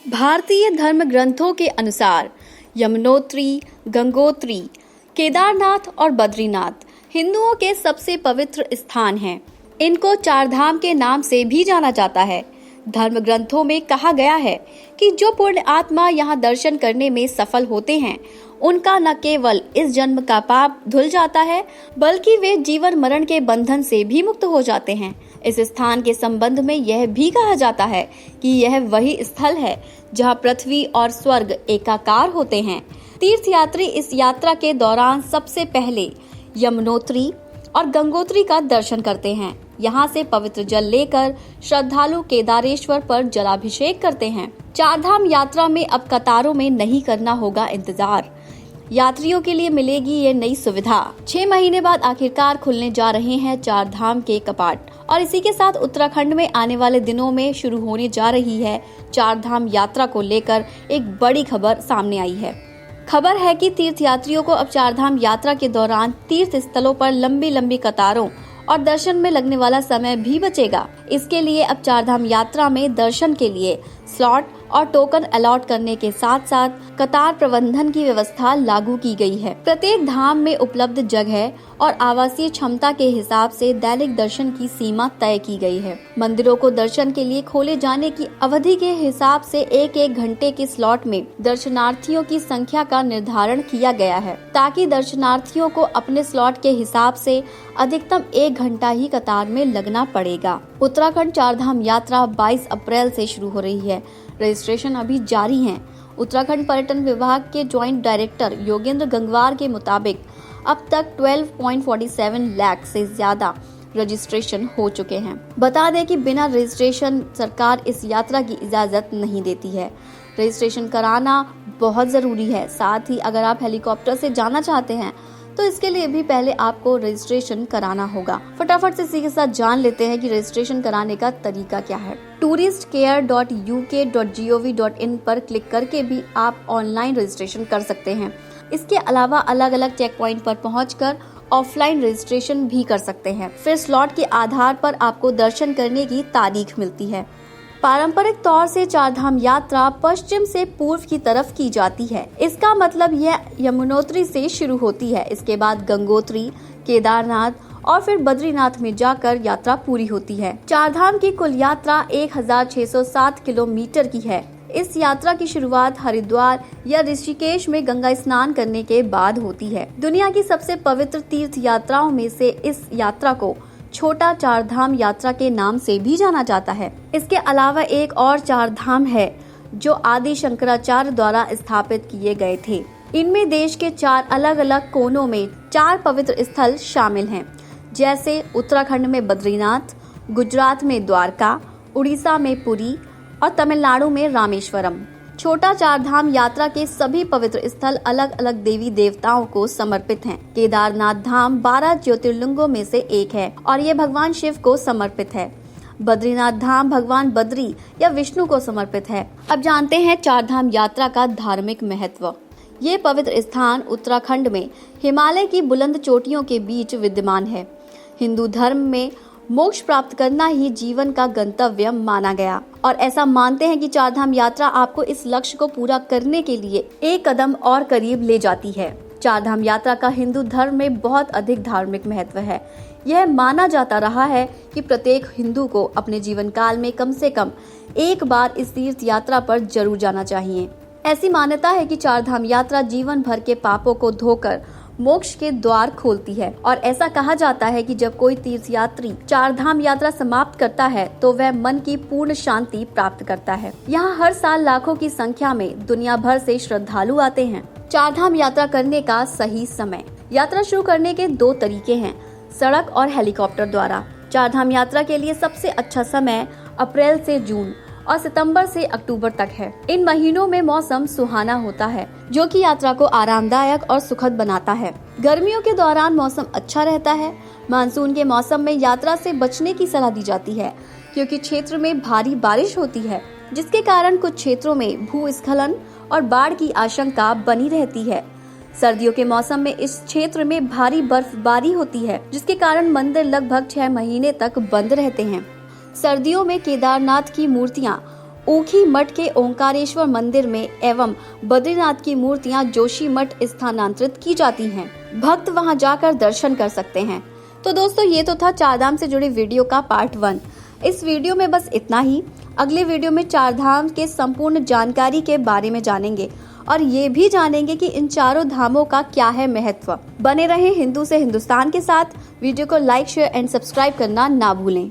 भारतीय धर्म ग्रंथों के अनुसार यमुनोत्री, गंगोत्री, केदारनाथ और बद्रीनाथ हिंदुओं के सबसे पवित्र स्थान हैं। इनको चार धाम के नाम से भी जाना जाता है। धर्म ग्रंथों में कहा गया है कि जो पुण्य आत्मा यहाँ दर्शन करने में सफल होते हैं, उनका न केवल इस जन्म का पाप धुल जाता है, बल्कि वे जीवन मरण के बंधन से भी मुक्त हो जाते हैं। इस स्थान के संबंध में यह भी कहा जाता है कि यह वही स्थल है जहाँ पृथ्वी और स्वर्ग एकाकार होते हैं। तीर्थयात्री इस यात्रा के दौरान सबसे पहले यमुनोत्री और गंगोत्री का दर्शन करते हैं। यहाँ से पवित्र जल लेकर श्रद्धालु केदारेश्वर पर जलाभिषेक करते हैं। चार धाम यात्रा में अब कतारों में नहीं करना होगा इंतजार। यात्रियों के लिए मिलेगी ये नई सुविधा। 6 महीने बाद आखिरकार खुलने जा रहे हैं चार धाम के कपाट और इसी के साथ उत्तराखंड में आने वाले दिनों में शुरू होने जा रही है चार धाम यात्रा को लेकर एक बड़ी खबर सामने आई है। खबर है कि तीर्थयात्रियों को अब चार धाम यात्रा के दौरान तीर्थ स्थलों पर लंबी लंबी कतारों और दर्शन में लगने वाला समय भी बचेगा। इसके लिए अब चार धाम यात्रा में दर्शन के लिए स्लॉट और टोकन अलॉट करने के साथ साथ कतार प्रबंधन की व्यवस्था लागू की गई है। प्रत्येक धाम में उपलब्ध जगह और आवासीय क्षमता के हिसाब से दैनिक दर्शन की सीमा तय की गई है। मंदिरों को दर्शन के लिए खोले जाने की अवधि के हिसाब से एक घंटे के स्लॉट में दर्शनार्थियों की संख्या का निर्धारण किया गया है, ताकि दर्शनार्थियों को अपने स्लॉट के हिसाब से अधिकतम 1 घंटा ही कतार में लगना पड़ेगा। उत्तराखंड चार धाम यात्रा 22 अप्रैल से शुरू हो रही है। रजिस्ट्रेशन अभी जारी है। उत्तराखंड पर्यटन विभाग के ज्वाइंट डायरेक्टर योगेंद्र गंगवार के मुताबिक अब तक 12.47 लाख से ज्यादा रजिस्ट्रेशन हो चुके हैं। बता दें कि बिना रजिस्ट्रेशन सरकार इस यात्रा की इजाजत नहीं देती है। रजिस्ट्रेशन कराना बहुत जरूरी है। साथ ही अगर आप हेलीकॉप्टर से जाना चाहते हैं तो इसके लिए भी पहले आपको रजिस्ट्रेशन कराना होगा। फटाफट से इसी के साथ जान लेते हैं कि रजिस्ट्रेशन कराने का तरीका क्या है। touristcare.uk.gov.in पर क्लिक करके भी आप ऑनलाइन रजिस्ट्रेशन कर सकते हैं। इसके अलावा अलग अलग चेक पॉइंट पर पहुंचकर ऑफलाइन रजिस्ट्रेशन भी कर सकते हैं। फिर स्लॉट के आधार पर आपको दर्शन करने की तारीख मिलती है। पारंपरिक तौर से चार धाम यात्रा पश्चिम से पूर्व की तरफ की जाती है। इसका मतलब यह यमुनोत्री से शुरू होती है। इसके बाद गंगोत्री, केदारनाथ और फिर बद्रीनाथ में जाकर यात्रा पूरी होती है। चार धाम की कुल यात्रा 1607 किलोमीटर की है। इस यात्रा की शुरुआत हरिद्वार या ऋषिकेश में गंगा स्नान करने के बाद होती है। दुनिया की सबसे पवित्र तीर्थ यात्राओं में से इस यात्रा को छोटा चार धाम यात्रा के नाम से भी जाना जाता है। इसके अलावा एक और चार धाम है जो आदि शंकराचार्य द्वारा स्थापित किए गए थे। इनमें देश के 4 अलग अलग कोनों में 4 पवित्र स्थल शामिल हैं, जैसे उत्तराखंड में बद्रीनाथ, गुजरात में द्वारका, उड़ीसा में पुरी और तमिलनाडु में रामेश्वरम। छोटा चार धाम यात्रा के सभी पवित्र स्थल अलग अलग देवी देवताओं को समर्पित हैं। केदारनाथ धाम 12 ज्योतिर्लिंगों में से एक है और ये भगवान शिव को समर्पित है। बद्रीनाथ धाम भगवान बद्री या विष्णु को समर्पित है। अब जानते हैं चार धाम यात्रा का धार्मिक महत्व। ये पवित्र स्थान उत्तराखंड में हिमालय की बुलंद चोटियों के बीच विद्यमान है। हिंदू धर्म में मोक्ष प्राप्त करना ही जीवन का गंतव्य माना गया और ऐसा मानते हैं कि चार धाम यात्रा आपको इस लक्ष्य को पूरा करने के लिए एक कदम और करीब ले जाती है। चार धाम यात्रा का हिंदू धर्म में बहुत अधिक धार्मिक महत्व है। यह माना जाता रहा है कि प्रत्येक हिंदू को अपने जीवन काल में कम से कम एक बार इस तीर्थ यात्रा पर जरूर जाना चाहिए। ऐसी मान्यता है कि चार धाम यात्रा जीवन भर के पापों को धोकर मोक्ष के द्वार खोलती है और ऐसा कहा जाता है कि जब कोई तीर्थयात्री चार धाम यात्रा समाप्त करता है तो वह मन की पूर्ण शांति प्राप्त करता है। यहाँ हर साल लाखों की संख्या में दुनिया भर से श्रद्धालु आते हैं। चार धाम यात्रा करने का सही समय। यात्रा शुरू करने के 2 तरीके हैं, सड़क और हेलीकॉप्टर द्वारा। चार धाम यात्रा के लिए सबसे अच्छा समय अप्रैल से जून और सितंबर से अक्टूबर तक है। इन महीनों में मौसम सुहाना होता है, जो कि यात्रा को आरामदायक और सुखद बनाता है। गर्मियों के दौरान मौसम अच्छा रहता है। मानसून के मौसम में यात्रा से बचने की सलाह दी जाती है, क्योंकि क्षेत्र में भारी बारिश होती है, जिसके कारण कुछ क्षेत्रों में भूस्खलन और बाढ़ की आशंका बनी रहती है। सर्दियों के मौसम में इस क्षेत्र में भारी बर्फबारी होती है, जिसके कारण मंदिर लगभग 6 महीने तक बंद रहते हैं। सर्दियों में केदारनाथ की मूर्तियां ऊखी मठ के ओंकारेश्वर मंदिर में एवं बद्रीनाथ की मूर्तियां जोशी मठ स्थानांतरित की जाती हैं। भक्त वहां जाकर दर्शन कर सकते हैं। तो दोस्तों, ये तो था चारधाम से जुड़ी वीडियो का पार्ट 1। इस वीडियो में बस इतना ही। अगले वीडियो में चारधाम के संपूर्ण जानकारी के बारे में जानेंगे और ये भी जानेंगे कि इन चारों धामों का क्या है महत्व। बने रहें हिंदू से हिंदुस्तान के साथ। वीडियो को लाइक, शेयर एंड सब्सक्राइब करना ना भूलें।